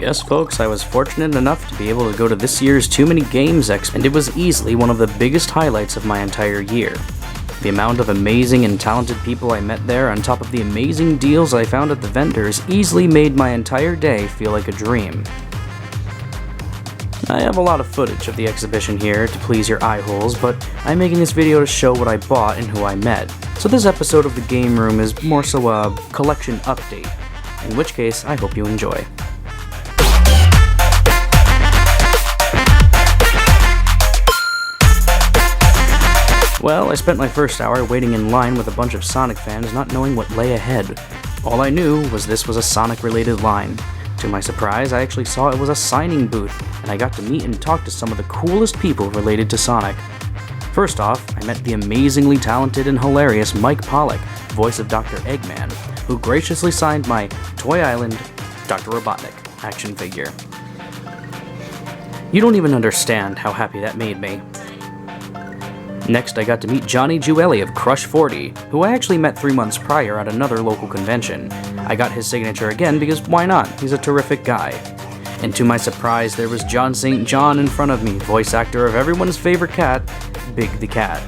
Yes, folks, I was fortunate enough to be able to go to this year's Too Many Games Expo, and it was easily one of the biggest highlights of my entire year. The amount of amazing and talented people I met there, on top of the amazing deals I found at the vendors, easily made my entire day feel like a dream. I have a lot of footage of the exhibition here to please your eye holes, but I'm making this video to show what I bought and who I met. So this episode of the Game Room is more so a collection update, in which case I hope you enjoy. Well, I spent my first hour waiting in line with a bunch of Sonic fans not knowing what lay ahead. All I knew was this was a Sonic-related line. To my surprise, I actually saw it was a signing booth, and I got to meet and talk to some of the coolest people related to Sonic. First off, I met the amazingly talented and hilarious Mike Pollock, voice of Dr. Eggman, who graciously signed my Toy Island Dr. Robotnik action figure. You don't even understand how happy that made me. Next, I got to meet Johnny Jewelli of Crush 40, who I actually met 3 months prior at another local convention. I got his signature again because why not? He's a terrific guy. And to my surprise, there was John St. John in front of me, voice actor of everyone's favorite cat, Big the Cat.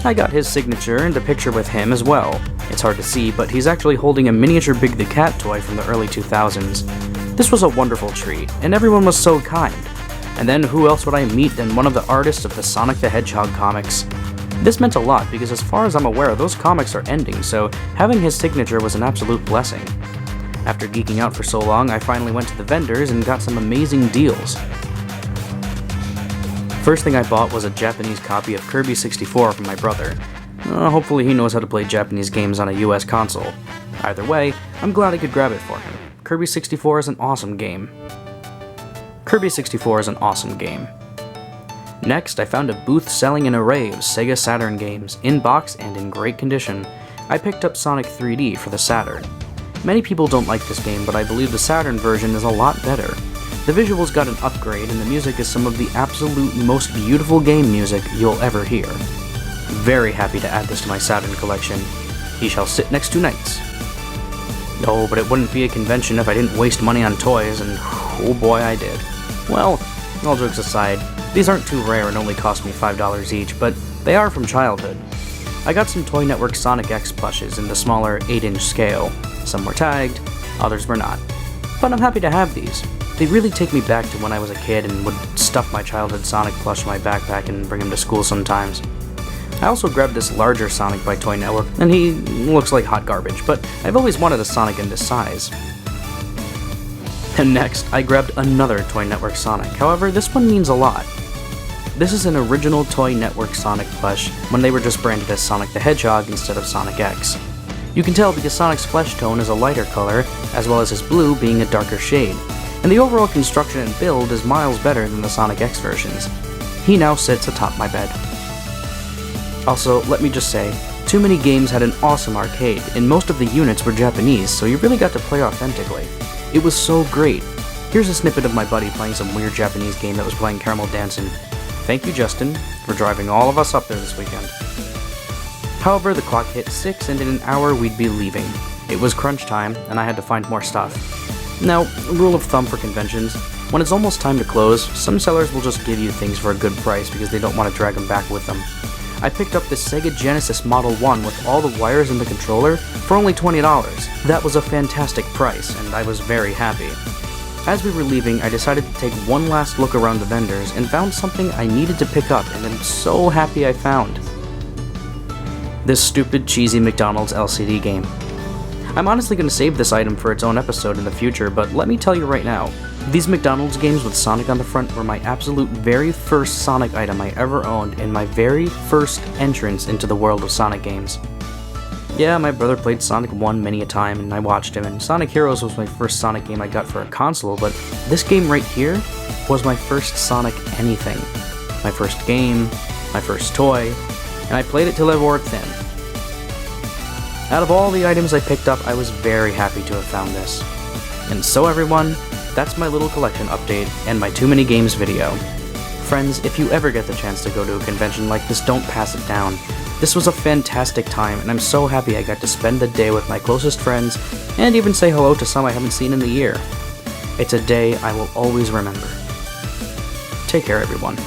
I got his signature and a picture with him as well. It's hard to see, but he's actually holding a miniature Big the Cat toy from the early 2000s. This was a wonderful treat, and everyone was so kind. And then who else would I meet than one of the artists of the Sonic the Hedgehog comics? This meant a lot because as far as I'm aware, those comics are ending, so having his signature was an absolute blessing. After geeking out for so long, I finally went to the vendors and got some amazing deals. First thing I bought was a Japanese copy of Kirby 64 from my brother. Hopefully he knows how to play Japanese games on a US console. Either way, I'm glad I could grab it for him. Kirby 64 is an awesome game. Next, I found a booth selling an array of Sega Saturn games, in box and in great condition. I picked up Sonic 3D for the Saturn. Many people don't like this game, but I believe the Saturn version is a lot better. The visuals got an upgrade, and the music is some of the absolute most beautiful game music you'll ever hear. Very happy to add this to my Saturn collection. He shall sit next to knights. Oh, but it wouldn't be a convention if I didn't waste money on toys, and oh boy I did. Well, all jokes aside, these aren't too rare and only cost me $5 each, but they are from childhood. I got some Toy Network Sonic X plushes in the smaller 8-inch scale. Some were tagged, others were not. But I'm happy to have these. They really take me back to when I was a kid and would stuff my childhood Sonic plush in my backpack and bring him to school sometimes. I also grabbed this larger Sonic by Toy Network, and he looks like hot garbage, but I've always wanted a Sonic in this size. And next, I grabbed another Toy Network Sonic. However, this one means a lot. This is an original Toy Network Sonic plush when they were just branded as Sonic the Hedgehog instead of Sonic X. You can tell because Sonic's flesh tone is a lighter color, as well as his blue being a darker shade, and the overall construction and build is miles better than the Sonic X versions. He now sits atop my bed. Also, let me just say, Too Many Games had an awesome arcade, and most of the units were Japanese, so you really got to play authentically. It was so great. Here's a snippet of my buddy playing some weird Japanese game that was playing Caramel Dancing. Thank you, Justin, for driving all of us up there this weekend. However, the clock hit 6 and in an hour we'd be leaving. It was crunch time, and I had to find more stuff. Now, rule of thumb for conventions, when it's almost time to close, some sellers will just give you things for a good price because they don't want to drag them back with them. I picked up this Sega Genesis Model 1 with all the wires and the controller for only $20. That was a fantastic price, and I was very happy. As we were leaving, I decided to take one last look around the vendors and found something I needed to pick up, and I'm so happy I found. This stupid, cheesy McDonald's LCD game. I'm honestly going to save this item for its own episode in the future, but let me tell you right now, these McDonald's games with Sonic on the front were my absolute very first Sonic item I ever owned and my very first entrance into the world of Sonic games. Yeah, my brother played Sonic 1 many a time and I watched him, and Sonic Heroes was my first Sonic game I got for a console, but this game right here was my first Sonic anything. My first game, my first toy, and I played it till I wore it thin. Out of all the items I picked up, I was very happy to have found this. And so everyone, that's my little collection update and my Too Many Games video. Friends, if you ever get the chance to go to a convention like this, don't pass it down. This was a fantastic time, and I'm so happy I got to spend the day with my closest friends, and even say hello to some I haven't seen in a year. It's a day I will always remember. Take care, everyone.